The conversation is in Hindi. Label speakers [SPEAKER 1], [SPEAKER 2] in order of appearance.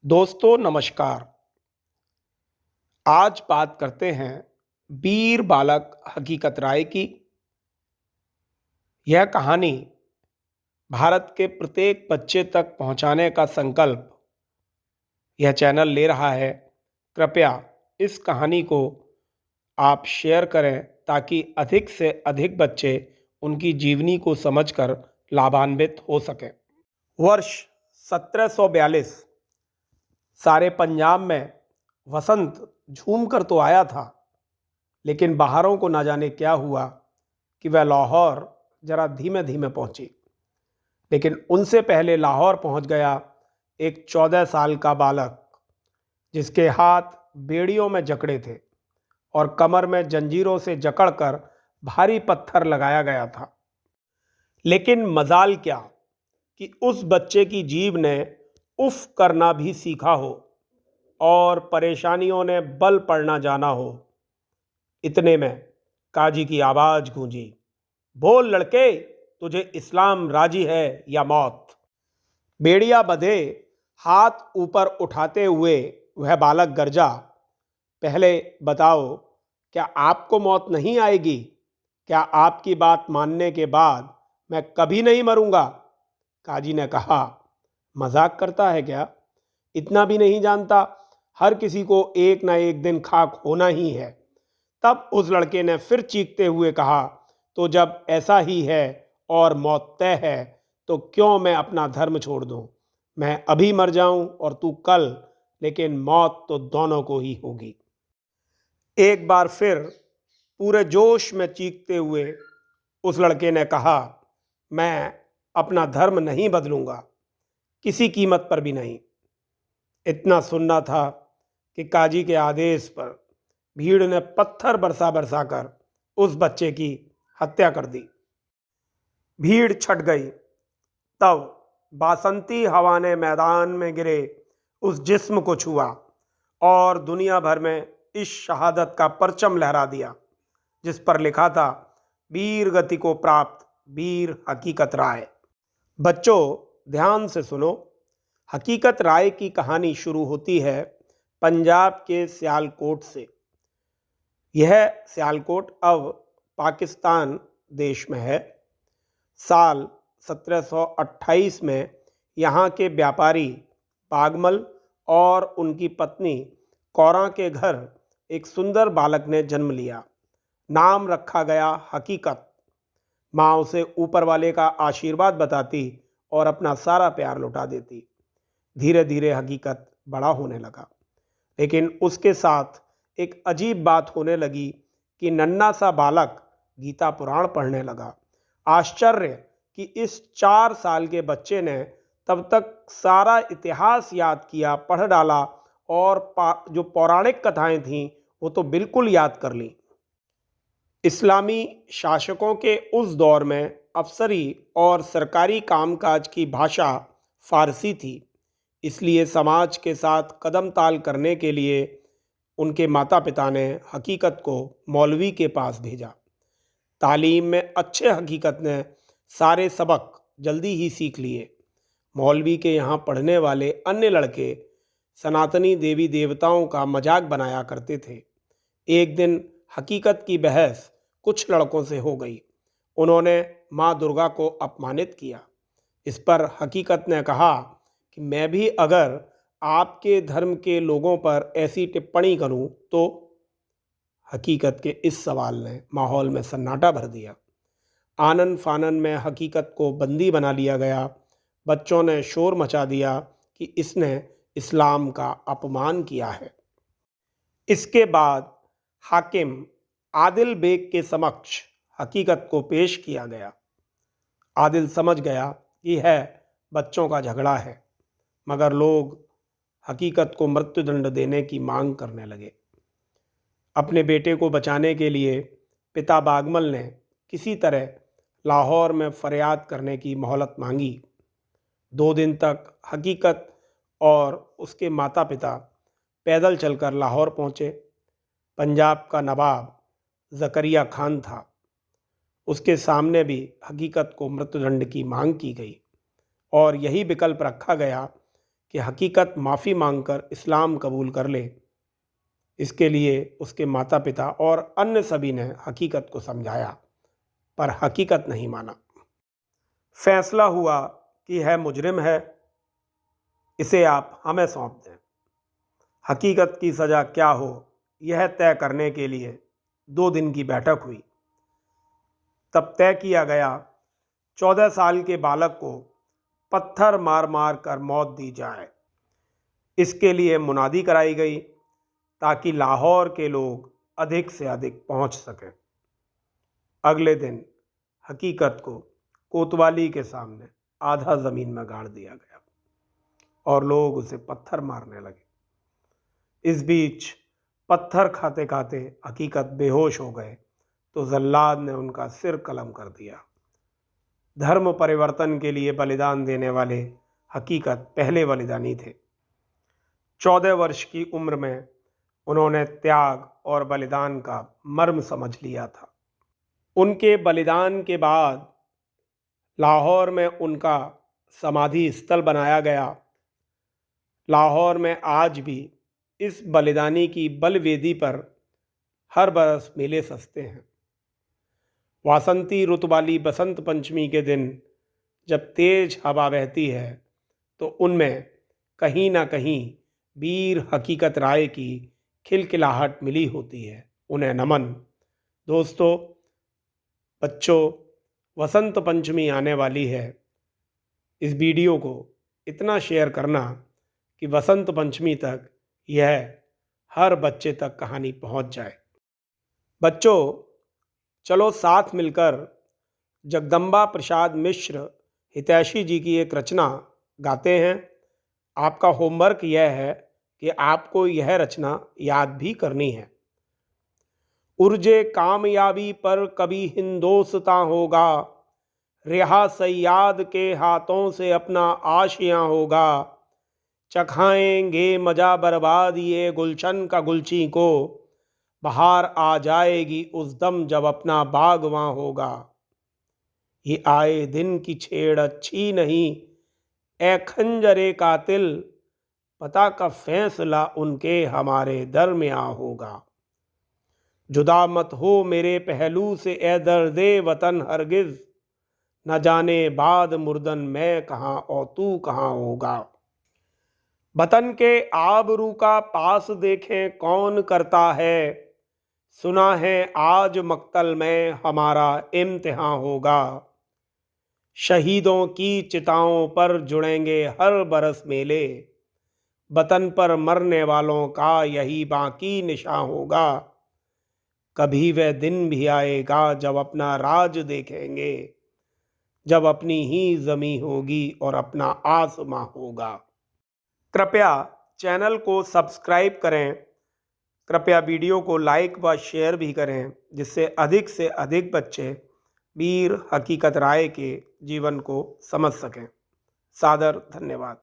[SPEAKER 1] दोस्तों नमस्कार। आज बात करते हैं वीर बालक हकीकत राय की। यह कहानी भारत के प्रत्येक बच्चे तक पहुंचाने का संकल्प यह चैनल ले रहा है। कृपया इस कहानी को आप शेयर करें ताकि अधिक से अधिक बच्चे उनकी जीवनी को समझकर लाभान्वित हो सकें। वर्ष 1742 सारे पंजाब में वसंत झूम कर तो आया था, लेकिन बाहरों को ना जाने क्या हुआ कि वह लाहौर जरा धीमे धीमे पहुंची। लेकिन उनसे पहले लाहौर पहुंच गया एक 14 साल का बालक, जिसके हाथ बेड़ियों में जकड़े थे और कमर में जंजीरों से जकड़कर भारी पत्थर लगाया गया था। लेकिन मजाल क्या कि उस बच्चे की जीभ ने उफ करना भी सीखा हो और परेशानियों ने बल पड़ना जाना हो। इतने में काजी की आवाज गूंजी, बोल लड़के, तुझे इस्लाम राजी है या मौत। बेड़िया बंधे हाथ ऊपर उठाते हुए वह बालक गरजा, पहले बताओ, क्या आपको मौत नहीं आएगी? क्या आपकी बात मानने के बाद मैं कभी नहीं मरूंगा? काजी ने कहा, मजाक करता है क्या? इतना भी नहीं जानता, हर किसी को एक ना एक दिन खाक होना ही है। तब उस लड़के ने फिर चीखते हुए कहा, तो जब ऐसा ही है और मौत तय है तो क्यों मैं अपना धर्म छोड़ दूं? मैं अभी मर जाऊं और तू कल, लेकिन मौत तो दोनों को ही होगी। एक बार फिर पूरे जोश में चीखते हुए उस लड़के ने कहा, मैं अपना धर्म नहीं बदलूंगा, किसी कीमत पर भी नहीं। इतना सुनना था कि काजी के आदेश पर भीड़ ने पत्थर बरसा बरसा कर उस बच्चे की हत्या कर दी। भीड़ छट गई। तब बासंती हवा ने मैदान में गिरे उस जिस्म को छुआ और दुनिया भर में इस शहादत का परचम लहरा दिया, जिस पर लिखा था, वीर गति को प्राप्त वीर हकीकत राय। बच्चों ध्यान से सुनो। हकीकत राय की कहानी शुरू होती है पंजाब के सियालकोट से। यह सियालकोट अब पाकिस्तान देश में है। साल 1728 में यहाँ के व्यापारी बागमल और उनकी पत्नी कौरा के घर एक सुंदर बालक ने जन्म लिया। नाम रखा गया हकीकत। माँ उसे ऊपर वाले का आशीर्वाद बताती और अपना सारा प्यार लुटा देती। धीरे धीरे हकीकत बड़ा होने लगा, लेकिन उसके साथ एक अजीब बात होने लगी कि नन्हा सा बालक गीता पुराण पढ़ने लगा। आश्चर्य कि इस 4 साल के बच्चे ने तब तक सारा इतिहास याद किया, पढ़ डाला और जो पौराणिक कथाएं थीं वो तो बिल्कुल याद कर ली। इस्लामी शासकों के उस दौर में अफसरी और सरकारी कामकाज की भाषा फारसी थी, इसलिए समाज के साथ कदम ताल करने के लिए उनके माता पिता ने हकीकत को मौलवी के पास भेजा। तालीम में अच्छे हकीकत ने सारे सबक जल्दी ही सीख लिए। मौलवी के यहाँ पढ़ने वाले अन्य लड़के सनातनी देवी देवताओं का मजाक बनाया करते थे। एक दिन हकीकत की बहस कुछ लड़कों से हो गई। उन्होंने माँ दुर्गा को अपमानित किया। इस पर हकीकत ने कहा कि मैं भी अगर आपके धर्म के लोगों पर ऐसी टिप्पणी करूं तो। हकीकत के इस सवाल ने माहौल में सन्नाटा भर दिया। आनन फानन में हकीकत को बंदी बना लिया गया। बच्चों ने शोर मचा दिया कि इसने इस्लाम का अपमान किया है। इसके बाद हाकिम आदिल बेग के समक्ष हकीकत को पेश किया गया। आदिल समझ गया कि यह बच्चों का झगड़ा है, मगर लोग हकीकत को मृत्युदंड देने की मांग करने लगे। अपने बेटे को बचाने के लिए पिता बागमल ने किसी तरह लाहौर में फरियाद करने की मोहलत मांगी। 2 दिन तक हकीकत और उसके माता पिता पैदल चलकर लाहौर पहुँचे। पंजाब का नवाब ज़करिया खान था। उसके सामने भी हकीकत को मृत्युदंड की मांग की गई और यही विकल्प रखा गया कि हकीकत माफ़ी मांगकर इस्लाम कबूल कर ले। इसके लिए उसके माता पिता और अन्य सभी ने हकीकत को समझाया, पर हकीकत नहीं माना। फैसला हुआ कि यह मुजरिम है, इसे आप हमें सौंप दें। हकीकत की सज़ा क्या हो, यह तय करने के लिए 2 दिन की बैठक हुई। तब तय किया गया 14 साल के बालक को पत्थर मार मार कर मौत दी जाए। इसके लिए मुनादी कराई गई ताकि लाहौर के लोग अधिक से अधिक पहुंच सकें। अगले दिन हकीकत को कोतवाली के सामने आधा ज़मीन में गाड़ दिया गया और लोग उसे पत्थर मारने लगे। इस बीच पत्थर खाते खाते हकीकत बेहोश हो गए तो जल्लाद ने उनका सिर कलम कर दिया। धर्म परिवर्तन के लिए बलिदान देने वाले हकीकत पहले बलिदानी थे। 14 वर्ष की उम्र में उन्होंने त्याग और बलिदान का मर्म समझ लिया था। उनके बलिदान के बाद लाहौर में उनका समाधि स्थल बनाया गया। लाहौर में आज भी इस बलिदानी की बलवेदी पर हर बरस मेले सजते हैं। वासंती रुत वाली बसंत पंचमी के दिन जब तेज हवा बहती है तो उनमें कहीं ना कहीं वीर हकीकत राय की खिलखिलाहट मिली होती है। उन्हें नमन। दोस्तों, बच्चों, वसंत पंचमी आने वाली है। इस वीडियो को इतना शेयर करना कि वसंत पंचमी तक यह हर बच्चे तक कहानी पहुंच जाए। बच्चों, चलो साथ मिलकर जगदम्बा प्रसाद मिश्र हितैषी जी की एक रचना गाते हैं। आपका होमवर्क यह है कि आपको यह रचना याद भी करनी है। उर्जे कामयाबी पर कभी हिंदोस्तां होगा, रिहा सयाद के हाथों से अपना आशियां होगा। चखाएंगे मजा बर्बाद ये गुलशन का गुलची को, बहार आ जाएगी उस दम जब अपना बाग वहाँ होगा। ये आए दिन की छेड़ अच्छी नहीं, ए खंजरे कातिल, पता का फैसला उनके हमारे दरमियां होगा। जुदा मत हो मेरे पहलू से ए दर्दे वतन हरगिज, न जाने बाद मुर्दन मैं कहाँ और तू कहाँ होगा। वतन के आबरू का पास देखें कौन करता है, सुना है आज मक्तल में हमारा इम्तिहान होगा। शहीदों की चिताओं पर जुड़ेंगे हर बरस मेले, वतन पर मरने वालों का यही बाकी निशान होगा। कभी वह दिन भी आएगा जब अपना राज देखेंगे, जब अपनी ही ज़मीं होगी और अपना आसमां होगा। कृपया चैनल को सब्सक्राइब करें। कृपया वीडियो को लाइक व शेयर भी करें, जिससे अधिक से अधिक बच्चे वीर हकीकत राय के जीवन को समझ सकें। सादर धन्यवाद।